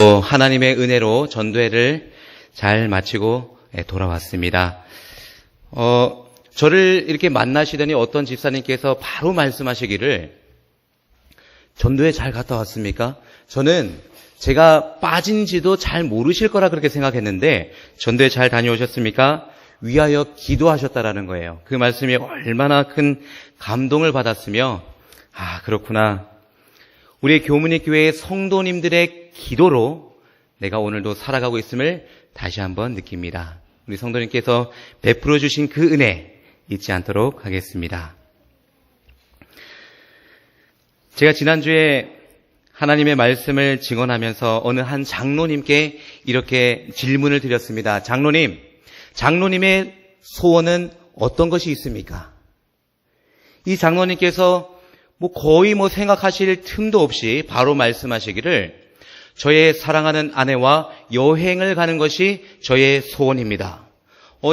또 하나님의 은혜로 전도회를 잘 마치고 돌아왔습니다. 저를 이렇게 만나시더니 어떤 집사님께서 바로 말씀하시기를, 전도회 잘 갔다 왔습니까? 저는 제가 빠진지도 잘 모르실 거라 그렇게 생각했는데, 전도회 잘 다녀오셨습니까? 위하여 기도하셨다라는 거예요. 그 말씀이 얼마나 큰 감동을 받았으며, 그렇구나. 우리 교문이 교회의 성도님들의 기도로 내가 오늘도 살아가고 있음을 다시 한번 느낍니다. 우리 성도님께서 베풀어 주신 그 은혜 잊지 않도록 하겠습니다. 제가 지난주에 하나님의 말씀을 증언하면서 어느 한 장로님께 이렇게 질문을 드렸습니다. 장로님의 소원은 어떤 것이 있습니까? 이 장로님께서 거의 생각하실 틈도 없이 바로 말씀하시기를, 저의 사랑하는 아내와 여행을 가는 것이 저의 소원입니다.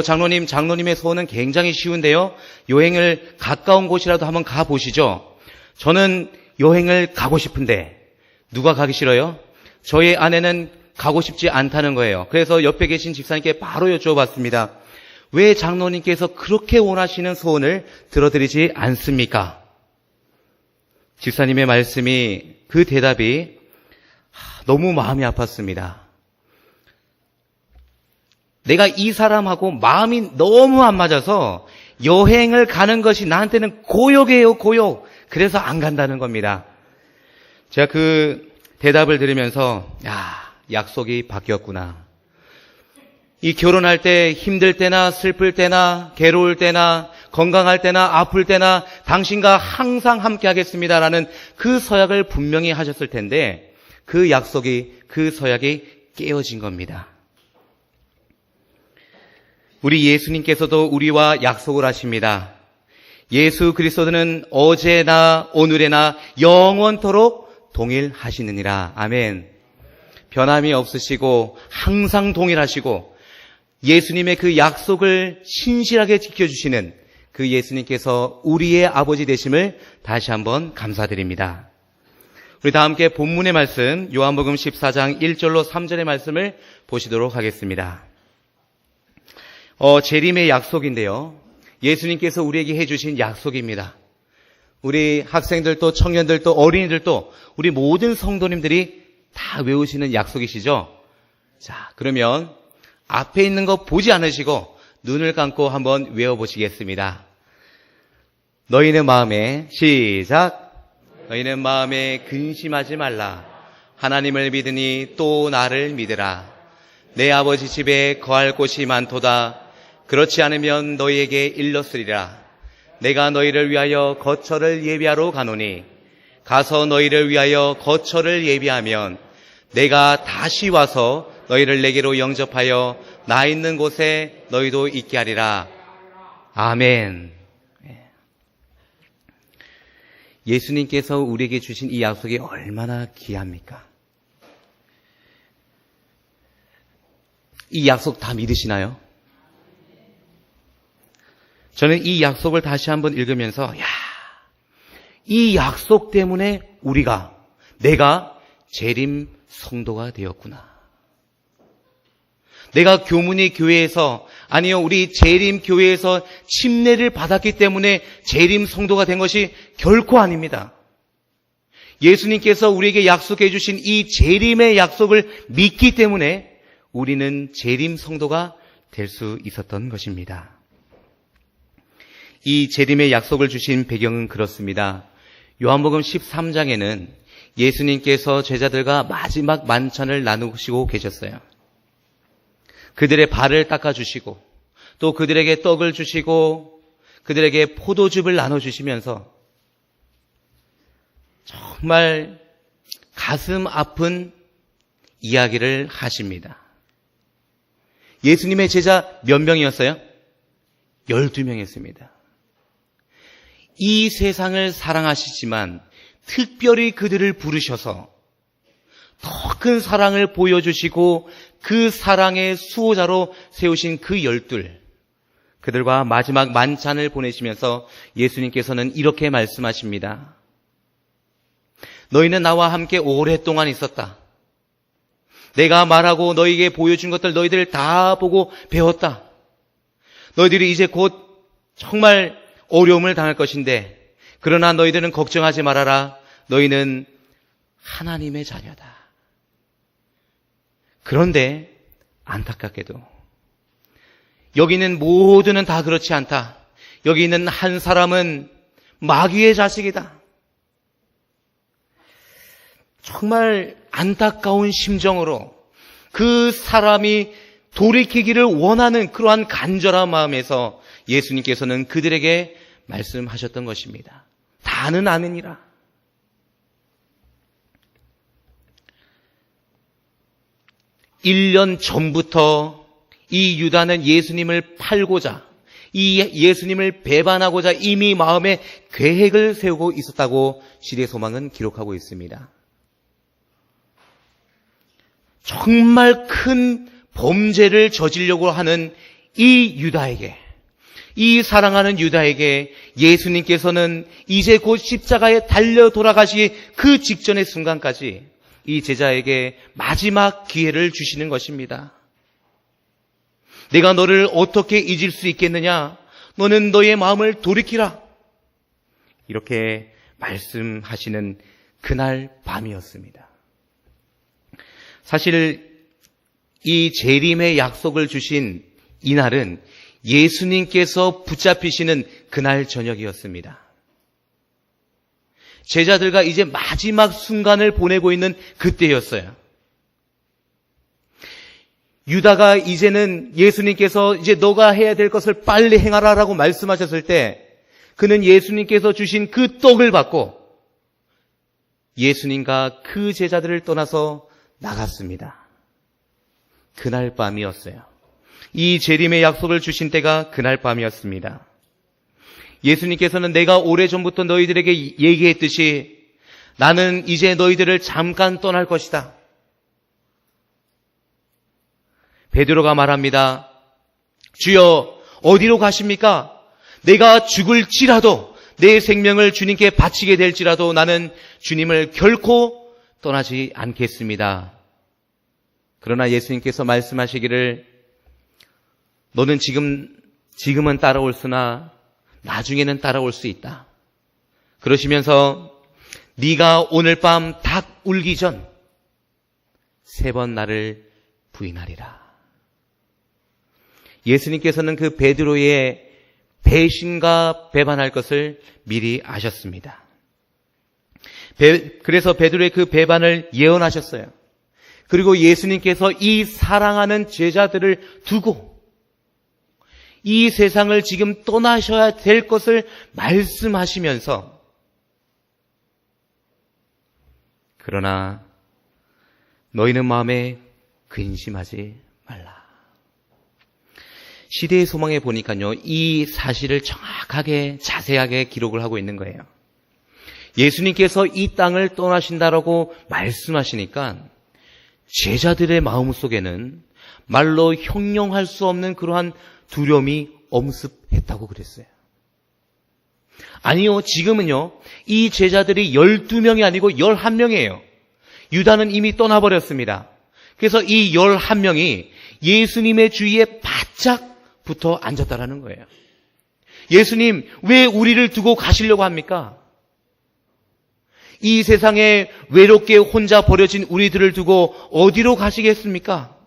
장로님의 소원은 굉장히 쉬운데요. 여행을 가까운 곳이라도 한번 가보시죠. 저는 여행을 가고 싶은데 누가 가기 싫어요? 저의 아내는 가고 싶지 않다는 거예요. 그래서 옆에 계신 집사님께 바로 여쭤봤습니다. 왜 장로님께서 그렇게 원하시는 소원을 들어드리지 않습니까? 집사님의 말씀이, 그 대답이 너무 마음이 아팠습니다. 내가 이 사람하고 마음이 너무 안 맞아서 여행을 가는 것이 나한테는 고역이에요, 고역. 그래서 안 간다는 겁니다. 제가 그 대답을 들으면서 약속이 바뀌었구나. 이 결혼할 때 힘들 때나 슬플 때나 괴로울 때나 건강할 때나 아플 때나 당신과 항상 함께 하겠습니다라는 그 서약을 분명히 하셨을 텐데, 그 서약이 깨어진 겁니다. 우리 예수님께서도 우리와 약속을 하십니다. 예수 그리스도는 어제나 오늘에나 영원토록 동일하시느니라. 아멘. 변함이 없으시고 항상 동일하시고 예수님의 그 약속을 신실하게 지켜주시는 그 예수님께서 우리의 아버지 되심을 다시 한번 감사드립니다. 우리 다 함께 본문의 말씀, 요한복음 14장 1절로 3절의 말씀을 보시도록 하겠습니다. 재림의 약속인데요. 예수님께서 우리에게 해주신 약속입니다. 우리 학생들도 청년들도 어린이들도 우리 모든 성도님들이 다 외우시는 약속이시죠? 자, 그러면 앞에 있는 거 보지 않으시고 눈을 감고 한번 외워보시겠습니다. 너희는 마음에, 시작! 너희는 마음에 근심하지 말라. 하나님을 믿으니 또 나를 믿으라. 내 아버지 집에 거할 곳이 많도다. 그렇지 않으면 너희에게 일렀으리라. 내가 너희를 위하여 거처를 예비하러 가노니 가서 너희를 위하여 거처를 예비하면 내가 다시 와서 너희를 내게로 영접하여 나 있는 곳에 너희도 있게 하리라. 아멘. 예수님께서 우리에게 주신 이 약속이 얼마나 귀합니까? 이 약속 다 믿으시나요? 저는 이 약속을 다시 한번 읽으면서 이 약속 때문에 내가 재림 성도가 되었구나. 내가 교문이 교회에서, 아니요, 우리 재림 교회에서 침례를 받았기 때문에 재림 성도가 된 것이 결코 아닙니다. 예수님께서 우리에게 약속해 주신 이 재림의 약속을 믿기 때문에 우리는 재림 성도가 될 수 있었던 것입니다. 이 재림의 약속을 주신 배경은 그렇습니다. 요한복음 13장에는 예수님께서 제자들과 마지막 만찬을 나누시고 계셨어요. 그들의 발을 닦아주시고 또 그들에게 떡을 주시고 그들에게 포도즙을 나눠주시면서 정말 가슴 아픈 이야기를 하십니다. 예수님의 제자 몇 명이었어요? 12명이었습니다. 이 세상을 사랑하시지만 특별히 그들을 부르셔서 더 큰 사랑을 보여주시고 그 사랑의 수호자로 세우신 그 12, 그들과 마지막 만찬을 보내시면서 예수님께서는 이렇게 말씀하십니다. 너희는 나와 함께 오랫동안 있었다. 내가 말하고 너희에게 보여준 것들 너희들 다 보고 배웠다. 너희들이 이제 곧 정말 어려움을 당할 것인데 그러나 너희들은 걱정하지 말아라. 너희는 하나님의 자녀다. 그런데 안타깝게도 여기 있는 모두는 다 그렇지 않다. 여기 있는 한 사람은 마귀의 자식이다. 정말 안타까운 심정으로 그 사람이 돌이키기를 원하는 그러한 간절한 마음에서 예수님께서는 그들에게 말씀하셨던 것입니다. 다는 아니니라. (1년) 전부터 이 유다는 예수님을 팔고자, 이 예수님을 배반하고자 이미 마음에 계획을 세우고 있었다고 시대 소망은 기록하고 있습니다. 정말 큰 범죄를 저지르려고 하는 이 유다에게, 이 사랑하는 유다에게 예수님께서는 이제 곧 십자가에 달려 돌아가시기 그 직전의 순간까지 이 제자에게 마지막 기회를 주시는 것입니다. 내가 너를 어떻게 잊을 수 있겠느냐? 너는 너의 마음을 돌이키라. 이렇게 말씀하시는 그날 밤이었습니다. 사실 이 재림의 약속을 주신 이날은 예수님께서 붙잡히시는 그날 저녁이었습니다. 제자들과 이제 마지막 순간을 보내고 있는 그때였어요. 유다가 이제는 예수님께서 이제 너가 해야 될 것을 빨리 행하라라고 말씀하셨을 때 그는 예수님께서 주신 그 떡을 받고 예수님과 그 제자들을 떠나서 나갔습니다. 그날 밤이었어요. 이 재림의 약속을 주신 때가 그날 밤이었습니다. 예수님께서는 내가 오래전부터 너희들에게 얘기했듯이 나는 이제 너희들을 잠깐 떠날 것이다. 베드로가 말합니다. 주여 어디로 가십니까? 내가 죽을지라도 내 생명을 주님께 바치게 될지라도 나는 주님을 결코 떠나지 않겠습니다. 그러나 예수님께서 말씀하시기를 너는 지금은 따라올 수나 나중에는 따라올 수 있다. 그러시면서 네가 오늘 밤 닭 울기 전 3번 나를 부인하리라. 예수님께서는 그 베드로의 배신과 배반할 것을 미리 아셨습니다. 그래서 베드로의 그 배반을 예언하셨어요. 그리고 예수님께서 이 사랑하는 제자들을 두고 이 세상을 지금 떠나셔야 될 것을 말씀하시면서 그러나 너희는 마음에 근심하지 말라. 시대의 소망에 보니까요, 이 사실을 정확하게 자세하게 기록을 하고 있는 거예요. 예수님께서 이 땅을 떠나신다라고 말씀하시니까 제자들의 마음속에는 말로 형용할 수 없는 그러한 두려움이 엄습했다고 그랬어요. 아니요, 지금은요, 이 제자들이 12명이 아니고 11명이에요. 유다는 이미 떠나버렸습니다. 그래서 이 11명이 예수님의 주위에 바짝 붙어 앉았다라는 거예요. 예수님, 왜 우리를 두고 가시려고 합니까? 이 세상에 외롭게 혼자 버려진 우리들을 두고 어디로 가시겠습니까?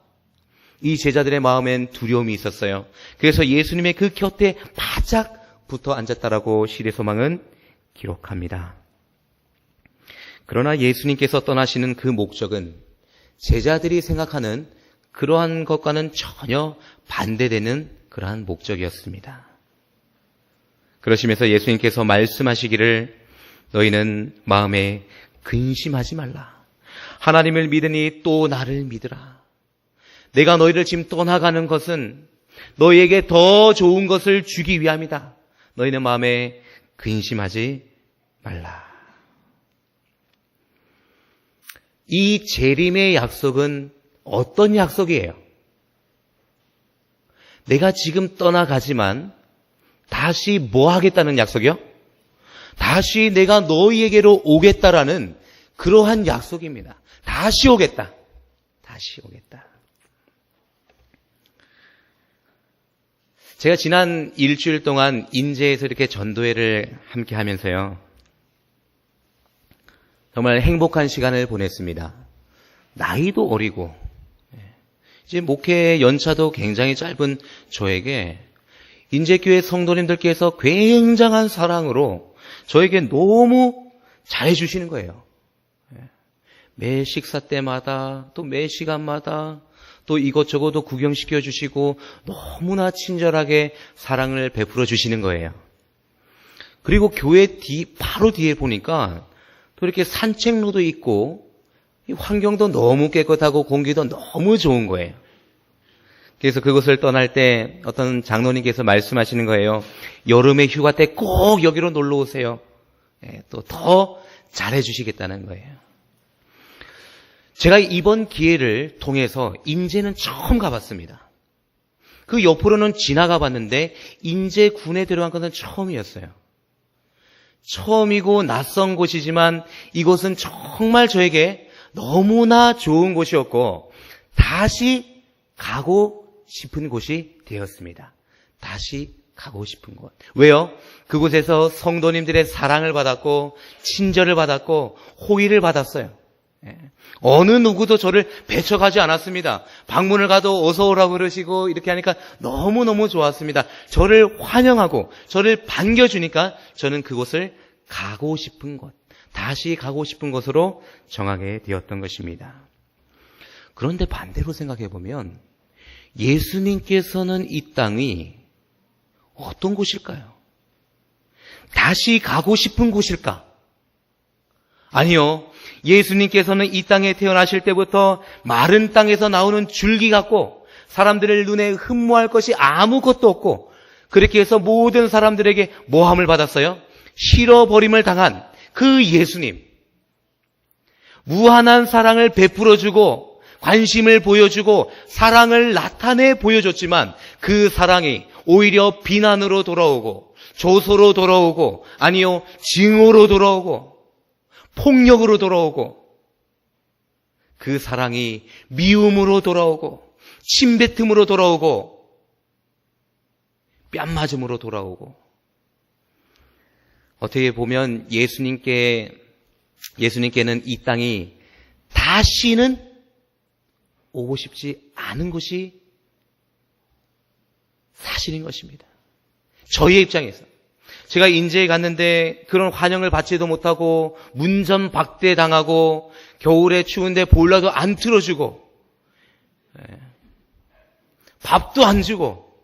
이 제자들의 마음엔 두려움이 있었어요. 그래서 예수님의 그 곁에 바짝 붙어 앉았다라고 시대소망은 기록합니다. 그러나 예수님께서 떠나시는 그 목적은 제자들이 생각하는 그러한 것과는 전혀 반대되는 그러한 목적이었습니다. 그러시면서 예수님께서 말씀하시기를 너희는 마음에 근심하지 말라. 하나님을 믿으니 또 나를 믿으라. 내가 너희를 지금 떠나가는 것은 너희에게 더 좋은 것을 주기 위함이다. 너희는 마음에 근심하지 말라. 이 재림의 약속은 어떤 약속이에요? 내가 지금 떠나가지만 다시 뭐 하겠다는 약속이요? 다시 내가 너희에게로 오겠다라는 그러한 약속입니다. 다시 오겠다. 다시 오겠다. 제가 지난 일주일 동안 인제에서 이렇게 전도회를 함께 하면서요, 정말 행복한 시간을 보냈습니다. 나이도 어리고 이제 목회 연차도 굉장히 짧은 저에게 인제교회 성도님들께서 굉장한 사랑으로 저에게 너무 잘해주시는 거예요. 매 식사 때마다 또 매 시간마다 또 이것저것도 구경시켜 주시고 너무나 친절하게 사랑을 베풀어 주시는 거예요. 그리고 교회 바로 뒤에 보니까 또 이렇게 산책로도 있고 환경도 너무 깨끗하고 공기도 너무 좋은 거예요. 그래서 그곳을 떠날 때 어떤 장로님께서 말씀하시는 거예요. 여름에 휴가 때 꼭 여기로 놀러 오세요. 또 더 잘해 주시겠다는 거예요. 제가 이번 기회를 통해서 인제는 처음 가봤습니다. 그 옆으로는 지나가 봤는데 인제군에 들어간 것은 처음이었어요. 처음이고 낯선 곳이지만 이곳은 정말 저에게 너무나 좋은 곳이었고 다시 가고 싶은 곳이 되었습니다. 다시 가고 싶은 곳. 왜요? 그곳에서 성도님들의 사랑을 받았고 친절을 받았고 호의를 받았어요. 어느 누구도 저를 배척하지 않았습니다. 방문을 가도 어서 오라고 그러시고 이렇게 하니까 너무너무 좋았습니다. 저를 환영하고 저를 반겨주니까 저는 그곳을 가고 싶은 곳, 다시 가고 싶은 곳으로 정하게 되었던 것입니다. 그런데 반대로 생각해 보면 예수님께서는 이 땅이 어떤 곳일까요? 다시 가고 싶은 곳일까? 아니요. 예수님께서는 이 땅에 태어나실 때부터 마른 땅에서 나오는 줄기 같고 사람들의 눈에 흠모할 것이 아무것도 없고 그렇게 해서 모든 사람들에게 모함을 받았어요. 실어버림을 당한 그 예수님. 무한한 사랑을 베풀어주고 관심을 보여주고 사랑을 나타내 보여줬지만 그 사랑이 오히려 비난으로 돌아오고 조소로 돌아오고 아니요 징후로 돌아오고 폭력으로 돌아오고 그 사랑이 미움으로 돌아오고 침뱉음으로 돌아오고 뺨맞음으로 돌아오고 어떻게 보면 예수님께는 이 땅이 다시는 오고 싶지 않은 것이 사실인 것입니다. 저희의 입장에서 제가 인제에 갔는데 그런 환영을 받지도 못하고 문전박대당하고 겨울에 추운데 보일러도 안 틀어주고 밥도 안 주고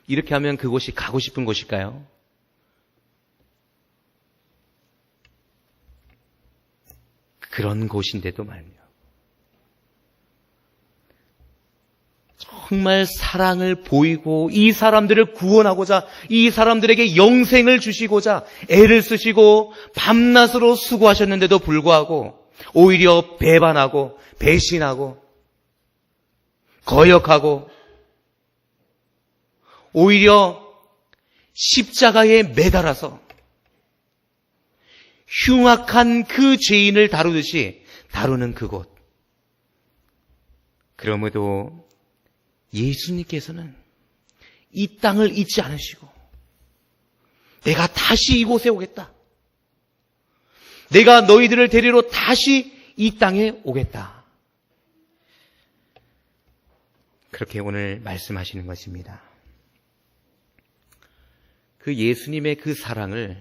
이렇게 하면 그곳이 가고 싶은 곳일까요? 그런 곳인데도 말이요. 정말 사랑을 보이고 이 사람들을 구원하고자 이 사람들에게 영생을 주시고자 애를 쓰시고 밤낮으로 수고하셨는데도 불구하고 오히려 배반하고 배신하고 거역하고 오히려 십자가에 매달아서 흉악한 그 죄인을 다루듯이 다루는 그곳. 그럼에도 예수님께서는 이 땅을 잊지 않으시고 내가 다시 이곳에 오겠다. 내가 너희들을 데리러 다시 이 땅에 오겠다. 그렇게 오늘 말씀하시는 것입니다. 그 예수님의 그 사랑을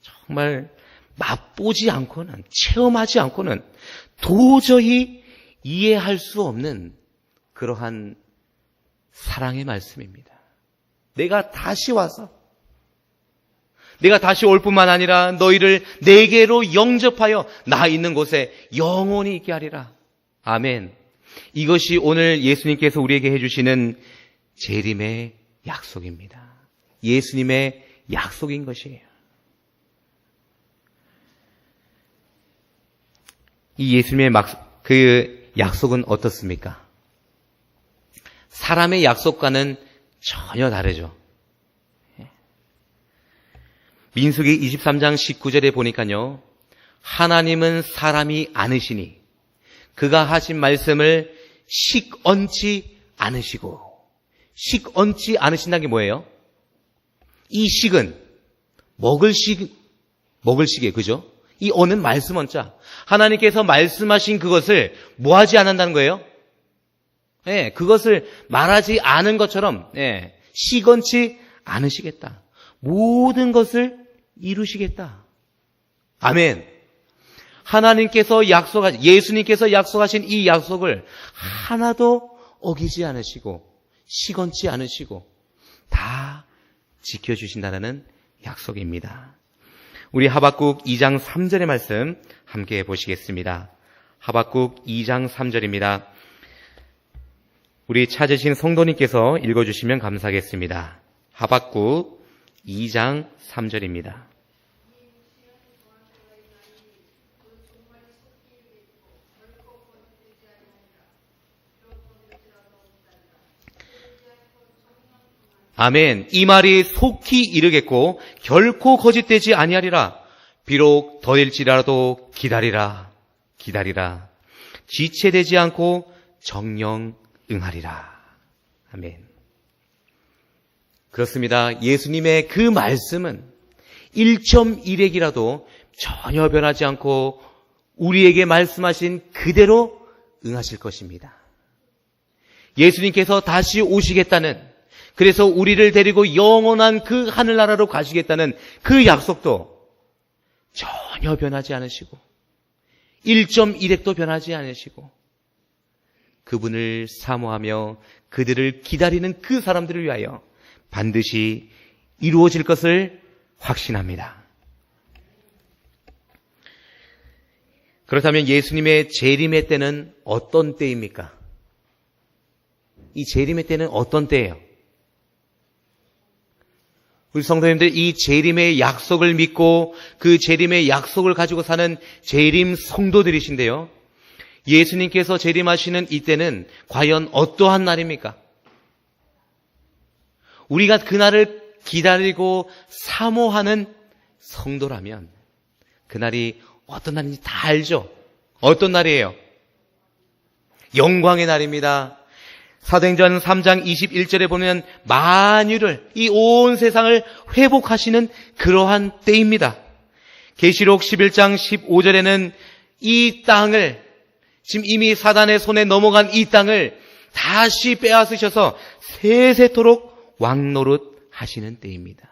정말 맛보지 않고는 체험하지 않고는 도저히 이해할 수 없는 그러한 사랑의 말씀입니다. 내가 다시 와서 내가 다시 올 뿐만 아니라 너희를 내게로 영접하여 나 있는 곳에 영원히 있게 하리라. 아멘. 이것이 오늘 예수님께서 우리에게 해주시는 재림의 약속입니다. 예수님의 약속인 것이에요. 이 예수님의 그 약속은 어떻습니까? 사람의 약속과는 전혀 다르죠. 민수기 23장 19절에 보니까요. 하나님은 사람이 아니시니 그가 하신 말씀을 식언치 않으시고, 식언치 않으신다는 게 뭐예요? 이 식은 먹을 식이에요. 그죠? 이 언은 말씀 언자. 하나님께서 말씀하신 그것을 뭐 하지 않는다는 거예요? 예, 그것을 말하지 않은 것처럼, 예, 식언치 않으시겠다. 모든 것을 이루시겠다. 아멘. 예수님께서 약속하신 이 약속을 하나도 어기지 않으시고, 식언치 않으시고, 다 지켜주신다는 약속입니다. 우리 하박국 2장 3절의 말씀 함께 보시겠습니다. 하박국 2장 3절입니다. 우리 찾으신 성도님께서 읽어주시면 감사하겠습니다. 하박국 2장 3절입니다. 아멘. 이 말이 속히 이르겠고 결코 거짓되지 아니하리라. 비록 더딜지라도 기다리라. 지체되지 않고 정령 응하리라. 아멘. 그렇습니다. 예수님의 그 말씀은 1.1핵이라도 전혀 변하지 않고 우리에게 말씀하신 그대로 응하실 것입니다. 예수님께서 다시 오시겠다는, 그래서 우리를 데리고 영원한 그 하늘나라로 가시겠다는 그 약속도 전혀 변하지 않으시고 1.1핵도 변하지 않으시고 그분을 사모하며 그들을 기다리는 그 사람들을 위하여 반드시 이루어질 것을 확신합니다. 그렇다면 예수님의 재림의 때는 어떤 때입니까? 이 재림의 때는 어떤 때예요? 우리 성도님들, 이 재림의 약속을 믿고 그 재림의 약속을 가지고 사는 재림 성도들이신데요. 예수님께서 재림하시는 이때는 과연 어떠한 날입니까? 우리가 그날을 기다리고 사모하는 성도라면 그날이 어떤 날인지 다 알죠? 어떤 날이에요? 영광의 날입니다. 사도행전 3장 21절에 보면 만유를, 이 온 세상을 회복하시는 그러한 때입니다. 계시록 11장 15절에는 이 땅을, 지금 이미 사단의 손에 넘어간 이 땅을 다시 빼앗으셔서 세세토록 왕노릇 하시는 때입니다.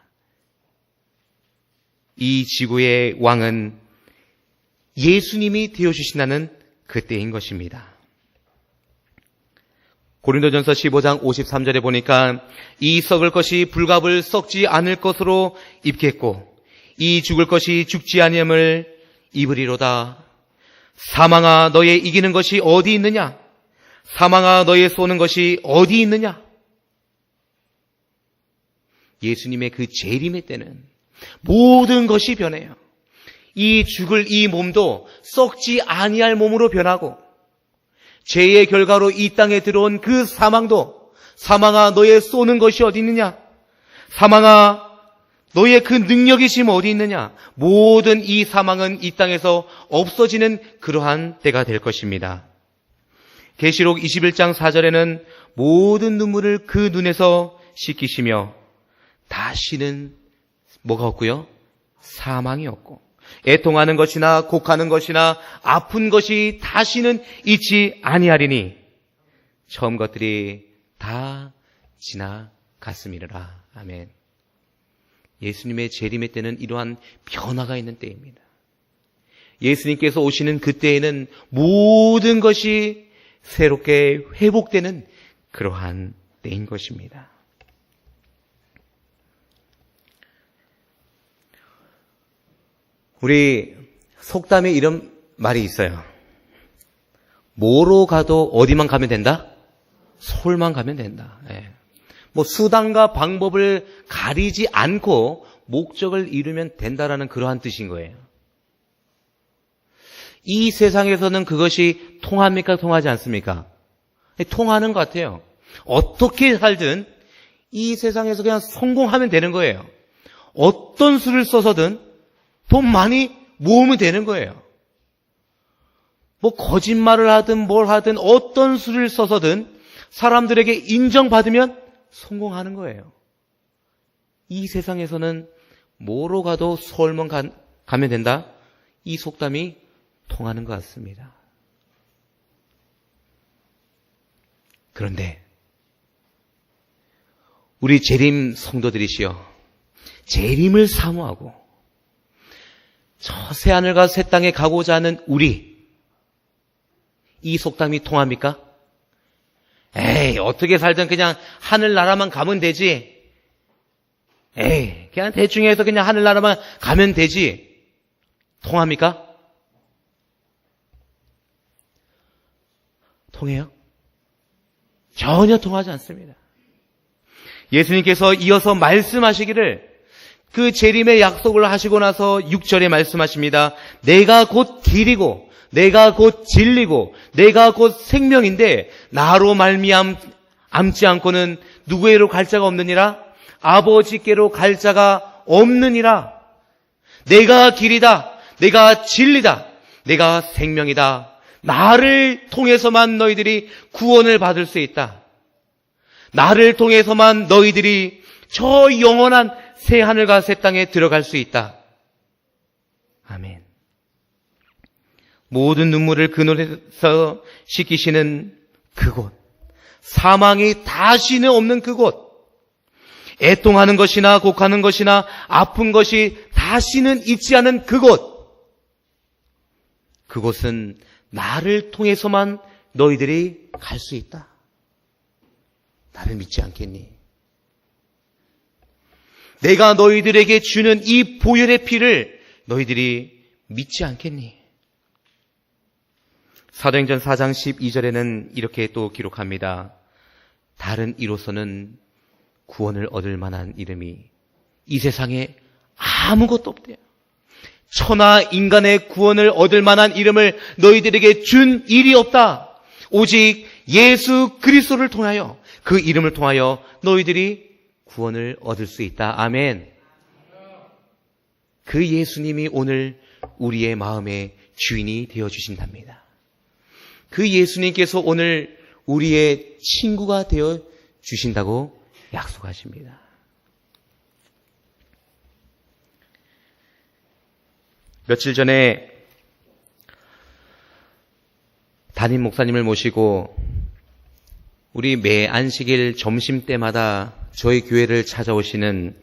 이 지구의 왕은 예수님이 되어주신다는 그 때인 것입니다. 고린도전서 15장 53절에 보니까 이 썩을 것이 불갑을 썩지 않을 것으로 입겠고 이 죽을 것이 죽지 아니함을 입으리로다. 사망아 너의 이기는 것이 어디 있느냐? 사망아 너의 쏘는 것이 어디 있느냐? 예수님의 그 재림의 때는 모든 것이 변해요. 이 죽을 이 몸도 썩지 아니할 몸으로 변하고 죄의 결과로 이 땅에 들어온 그 사망도, 사망아 너의 쏘는 것이 어디 있느냐? 사망아 너의 그 능력이 지금 어디 있느냐? 모든 이 사망은 이 땅에서 없어지는 그러한 때가 될 것입니다. 계시록 21장 4절에는 모든 눈물을 그 눈에서 씻기시며 다시는 뭐가 없고요? 사망이 없고 애통하는 것이나 곡하는 것이나 아픈 것이 다시는 있지 아니하리니 처음 것들이 다 지나갔음이라. 아멘. 예수님의 재림의 때는 이러한 변화가 있는 때입니다. 예수님께서 오시는 그때에는 모든 것이 새롭게 회복되는 그러한 때인 것입니다. 우리 속담에 이런 말이 있어요. 뭐로 가도 어디만 가면 된다? 서울만 가면 된다. 예. 뭐 수단과 방법을 가리지 않고 목적을 이루면 된다라는 그러한 뜻인 거예요. 이 세상에서는 그것이 통합니까? 통하지 않습니까? 통하는 것 같아요. 어떻게 살든 이 세상에서 그냥 성공하면 되는 거예요. 어떤 수를 써서든 돈 많이 모으면 되는 거예요. 뭐 거짓말을 하든 뭘 하든 어떤 수를 써서든 사람들에게 인정받으면 성공하는 거예요. 이 세상에서는 뭐로 가도 서울만 가면 된다. 이 속담이 통하는 것 같습니다. 그런데 우리 재림 성도들이시여, 재림을 사모하고 저 새하늘과 새 땅에 가고자 하는 우리, 이 속담이 통합니까? 에이, 어떻게 살든 그냥 하늘나라만 가면 되지. 에이, 그냥 대충 해서 그냥 하늘나라만 가면 되지. 통합니까? 통해요? 전혀 통하지 않습니다. 예수님께서 이어서 말씀하시기를, 그 재림의 약속을 하시고 나서 6절에 말씀하십니다. 내가 곧 길이고 내가 곧 진리고 내가 곧 생명인데 나로 말미암지 않고는 누구에로 갈 자가 없느니라. 아버지께로 갈 자가 없느니라. 내가 길이다, 내가 진리다, 내가 생명이다. 나를 통해서만 너희들이 구원을 받을 수 있다. 나를 통해서만 너희들이 저 영원한 새 하늘과 새 땅에 들어갈 수 있다. 아멘. 모든 눈물을 그늘에서 씻기시는 그곳, 사망이 다시는 없는 그곳, 애통하는 것이나 곡하는 것이나 아픈 것이 다시는 있지 않은 그곳, 그곳은 나를 통해서만 너희들이 갈 수 있다. 나를 믿지 않겠니? 내가 너희들에게 주는 이 보혈의 피를 너희들이 믿지 않겠니? 사도행전 4장 12절에는 이렇게 또 기록합니다. 다른 이로서는 구원을 얻을 만한 이름이 이 세상에 아무것도 없대요. 천하 인간의 구원을 얻을 만한 이름을 너희들에게 준 일이 없다. 오직 예수 그리스도를 통하여, 그 이름을 통하여 너희들이 구원을 얻을 수 있다. 아멘. 그 예수님이 오늘 우리의 마음의 주인이 되어주신답니다. 그 예수님께서 오늘 우리의 친구가 되어주신다고 약속하십니다. 며칠 전에 담임 목사님을 모시고 우리 매 안식일 점심 때마다 저희 교회를 찾아오시는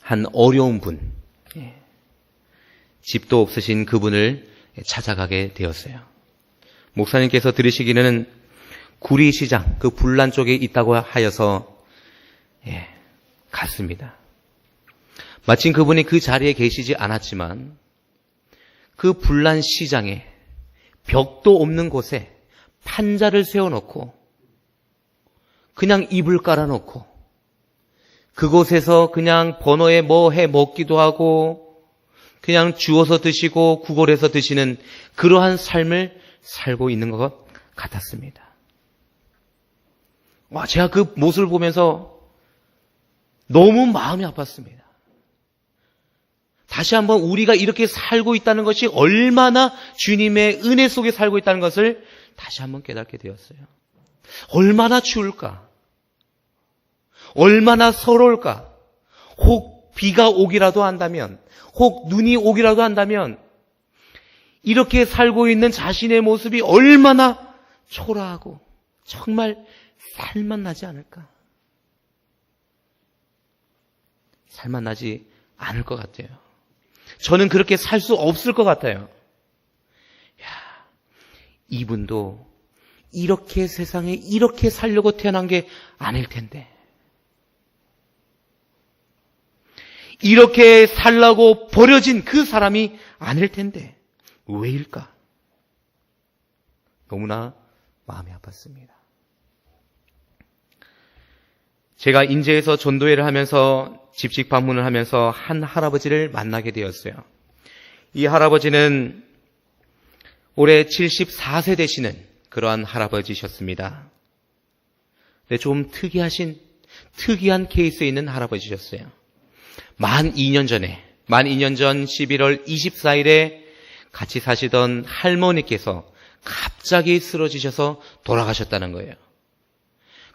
한 어려운 분, 집도 없으신 그분을 찾아가게 되었어요. 목사님께서 들으시기는 구리시장, 그 불란 쪽에 있다고 하여서 갔습니다. 마침 그분이 그 자리에 계시지 않았지만 그 불란 시장에 벽도 없는 곳에 판자를 세워놓고 그냥 이불 깔아놓고 그곳에서 그냥 번호에 뭐 해 먹기도 하고 그냥 주워서 드시고 구걸해서 드시는 그러한 삶을 살고 있는 것 같았습니다. 와, 제가 그 모습을 보면서 너무 마음이 아팠습니다. 다시 한번 우리가 이렇게 살고 있다는 것이 얼마나 주님의 은혜 속에 살고 있다는 것을 다시 한번 깨닫게 되었어요. 얼마나 추울까? 얼마나 서러울까? 혹 비가 오기라도 한다면, 혹 눈이 오기라도 한다면 이렇게 살고 있는 자신의 모습이 얼마나 초라하고 정말 살만 나지 않을까? 살만 나지 않을 것 같아요. 저는 그렇게 살 수 없을 것 같아요. 야, 이분도 이렇게 세상에 이렇게 살려고 태어난 게 아닐 텐데, 이렇게 살라고 버려진 그 사람이 아닐 텐데 왜일까? 너무나 마음이 아팠습니다. 제가 인제에서 전도회를 하면서 집식 방문을 하면서 한 할아버지를 만나게 되었어요. 이 할아버지는 올해 74세 되시는 그러한 할아버지셨습니다. 근데 좀 특이한 케이스에 있는 할아버지셨어요. 만 2년 전 11월 24일에 같이 사시던 할머니께서 갑자기 쓰러지셔서 돌아가셨다는 거예요.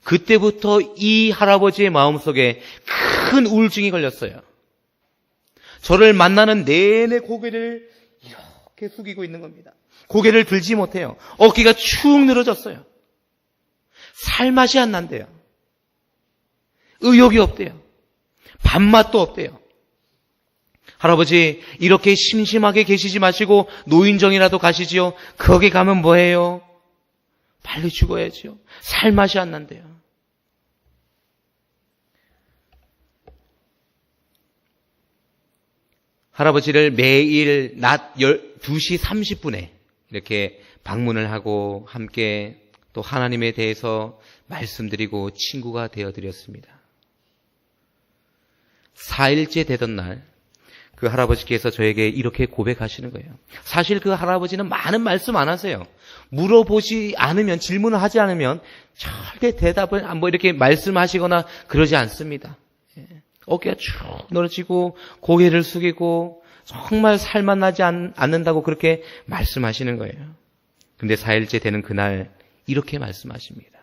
그때부터 이 할아버지의 마음속에 큰 우울증이 걸렸어요. 저를 만나는 내내 고개를 이렇게 숙이고 있는 겁니다. 고개를 들지 못해요. 어깨가 축 늘어졌어요. 살맛이 안 난대요. 의욕이 없대요. 밥맛도 없대요. 할아버지, 이렇게 심심하게 계시지 마시고 노인정이라도 가시지요. 거기 가면 뭐해요? 빨리 죽어야지요. 살맛이 안 난대요. 할아버지를 매일 낮 2시 30분에 이렇게 방문을 하고 함께 또 하나님에 대해서 말씀드리고 친구가 되어드렸습니다. 4일째 되던 날 그 할아버지께서 저에게 이렇게 고백하시는 거예요. 사실 그 할아버지는 많은 말씀 안 하세요. 물어보지 않으면, 질문을 하지 않으면 절대 대답을 이렇게 말씀하시거나 그러지 않습니다. 어깨가 쭉 늘어지고 고개를 숙이고 정말 살맛 나지 않는다고 그렇게 말씀하시는 거예요. 근데 4일째 되는 그날 이렇게 말씀하십니다.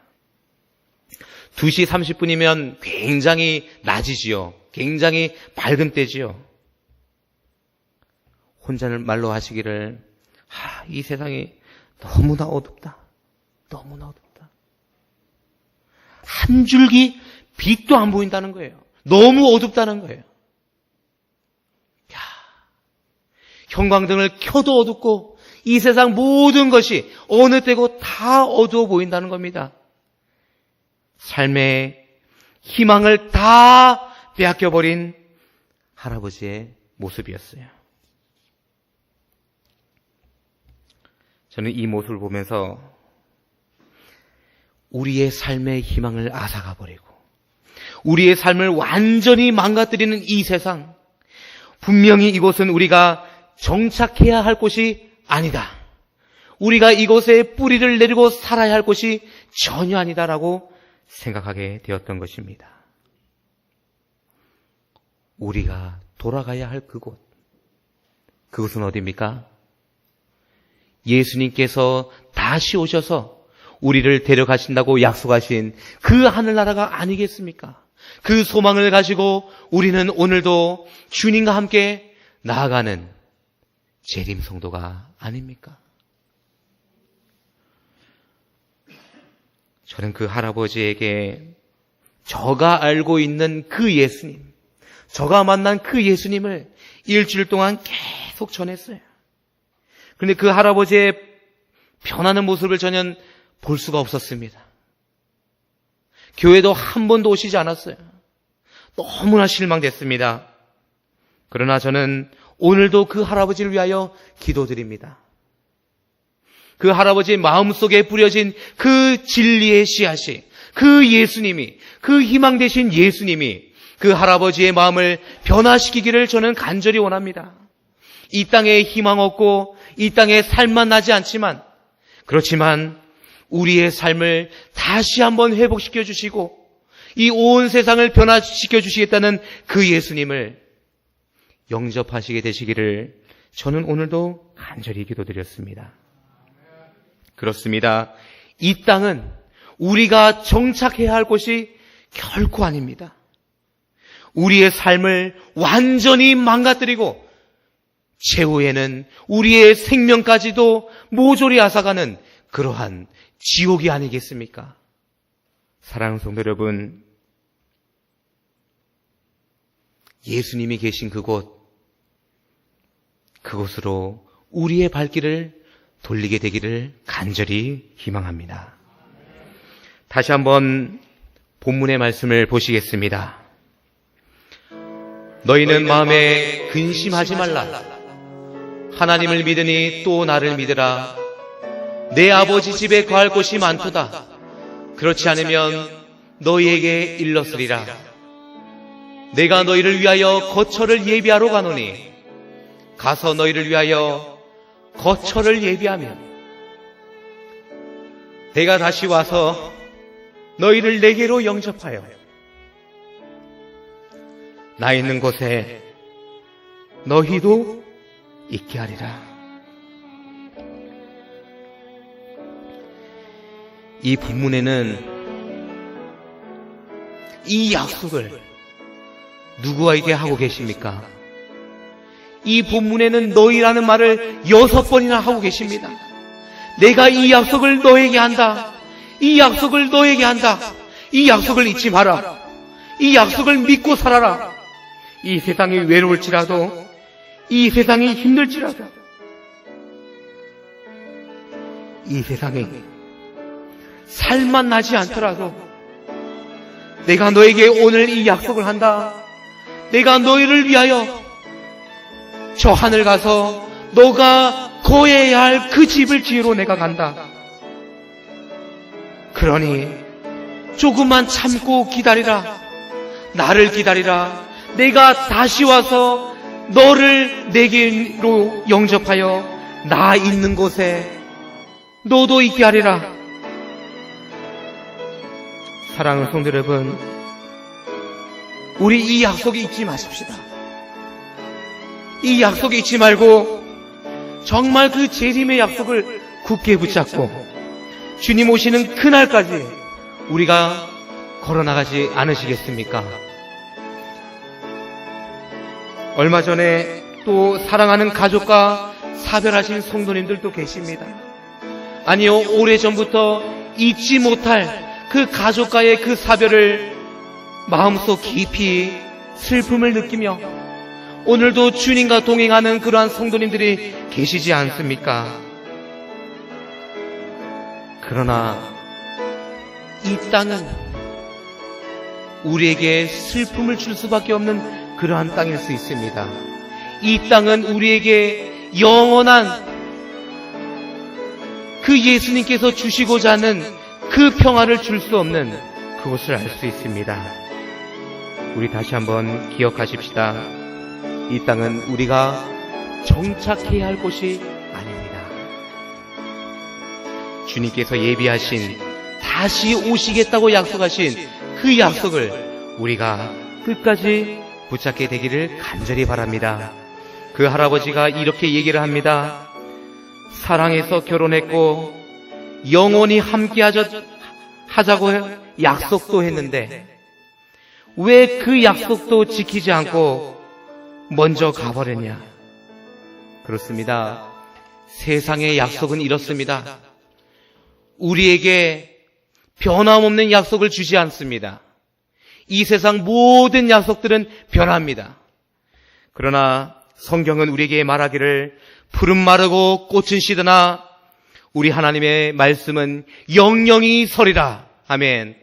2시 30분이면 굉장히 낮이지요. 굉장히 밝은 때지요. 혼잣말로 하시기를, 이 세상이 너무나 어둡다. 너무나 어둡다. 한 줄기 빛도 안 보인다는 거예요. 너무 어둡다는 거예요. 형광등을 켜도 어둡고 이 세상 모든 것이 어느 때고 다 어두워 보인다는 겁니다. 삶의 희망을 다 빼앗겨버린 할아버지의 모습이었어요. 저는 이 모습을 보면서 우리의 삶의 희망을 앗아가버리고 우리의 삶을 완전히 망가뜨리는 이 세상, 분명히 이곳은 우리가 정착해야 할 곳이 아니다. 우리가 이곳에 뿌리를 내리고 살아야 할 곳이 전혀 아니다라고 생각하게 되었던 것입니다. 우리가 돌아가야 할 그곳, 그곳은 어디입니까? 예수님께서 다시 오셔서 우리를 데려가신다고 약속하신 그 하늘나라가 아니겠습니까? 그 소망을 가지고 우리는 오늘도 주님과 함께 나아가는 재림 성도가 아닙니까? 저는 그 할아버지에게 저가 알고 있는 그 예수님, 저가 만난 그 예수님을 일주일 동안 계속 전했어요. 그런데 그 할아버지의 변하는 모습을 전혀 볼 수가 없었습니다. 교회도 한 번도 오시지 않았어요. 너무나 실망됐습니다. 그러나 저는 오늘도 그 할아버지를 위하여 기도드립니다. 그 할아버지의 마음속에 뿌려진 그 진리의 씨앗이, 그 예수님이, 그 희망 되신 예수님이 그 할아버지의 마음을 변화시키기를 저는 간절히 원합니다. 이 땅에 희망 없고 이 땅에 살만 나지 않지만, 그렇지만 우리의 삶을 다시 한번 회복시켜 주시고 이 온 세상을 변화시켜 주시겠다는 그 예수님을 영접하시게 되시기를 저는 오늘도 간절히 기도드렸습니다. 그렇습니다. 이 땅은 우리가 정착해야 할 곳이 결코 아닙니다. 우리의 삶을 완전히 망가뜨리고 최후에는 우리의 생명까지도 모조리 앗아가는 그러한 지옥이 아니겠습니까? 사랑하는 성도 여러분, 예수님이 계신 그곳으로 우리의 발길을 돌리게 되기를 간절히 희망합니다. 다시 한번 본문의 말씀을 보시겠습니다. 너희는 마음에 근심하지 말라. 하나님을 믿으니 또 나를 믿으라. 내 아버지 집에 거할 곳이 많도다. 그렇지 않으면 너희에게 일렀으리라. 내가 너희를 위하여 거처를 예비하러 가노니 가서 너희를 위하여 거처를 예비하면 내가 다시 와서 너희를 내게로 영접하여 나 있는 곳에 너희도 있게 하리라. 이 본문에는 이 약속을 누구에게 하고 계십니까? 이 본문에는 너희라는 말을 6번이나 하고 계십니다. 내가 이 약속을 너에게 한다. 이 약속을 너에게 한다. 이 약속을 잊지 마라. 이 약속을 믿고 살아라. 이 세상이 외로울지라도, 이 세상이 힘들지라도, 이 세상에 살만 나지 않더라도 내가 너에게 오늘 이 약속을 한다. 내가 너희를 위하여 저 하늘 가서 너가 거해야 할 그 집을 지으러 내가 간다. 그러니 조금만 참고 기다리라. 나를 기다리라. 내가 다시 와서 너를 내게로 영접하여 나 있는 곳에 너도 있게 하리라. 사랑하는 성도 여러분, 우리 이 약속에 잊지 마십시다. 이 약속에 잊지 말고 정말 그 재림의 약속을 굳게 붙잡고 주님 오시는 그날까지 우리가 걸어나가지 않으시겠습니까? 얼마 전에 또 사랑하는 가족과 사별하신 성도님들도 계십니다. 아니요, 오래전부터 잊지 못할 그 가족과의 그 사별을 마음속 깊이 슬픔을 느끼며 오늘도 주님과 동행하는 그러한 성도님들이 계시지 않습니까? 그러나 이 땅은 우리에게 슬픔을 줄 수밖에 없는 그러한 땅일 수 있습니다. 이 땅은 우리에게 영원한 그 예수님께서 주시고자 하는 그 평화를 줄 수 없는 그것을 알 수 있습니다. 우리 다시 한번 기억하십시다. 이 땅은 우리가 정착해야 할 곳이 아닙니다. 주님께서 예비하신 다시 오시겠다고 약속하신 그 약속을 우리가 끝까지 붙잡게 되기를 간절히 바랍니다. 그 할아버지가 이렇게 얘기를 합니다. 사랑해서 결혼했고 영원히 함께 하자고 약속도 했는데 왜 그 약속도 지키지 않고 먼저 가버렸냐? 그렇습니다. 세상의 약속은 이렇습니다. 우리에게 변함없는 약속을 주지 않습니다. 이 세상 모든 약속들은 변합니다. 그러나 성경은 우리에게 말하기를 푸른 마르고 꽃은 시드나 우리 하나님의 말씀은 영영이 서리라. 아멘.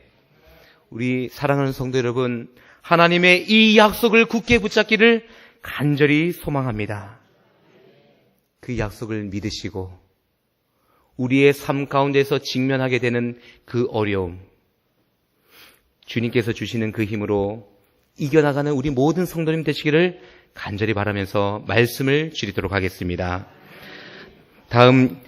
우리 사랑하는 성도 여러분, 하나님의 이 약속을 굳게 붙잡기를 간절히 소망합니다. 그 약속을 믿으시고 우리의 삶 가운데서 직면하게 되는 그 어려움, 주님께서 주시는 그 힘으로 이겨나가는 우리 모든 성도님 되시기를 간절히 바라면서 말씀을 드리도록 하겠습니다. 다음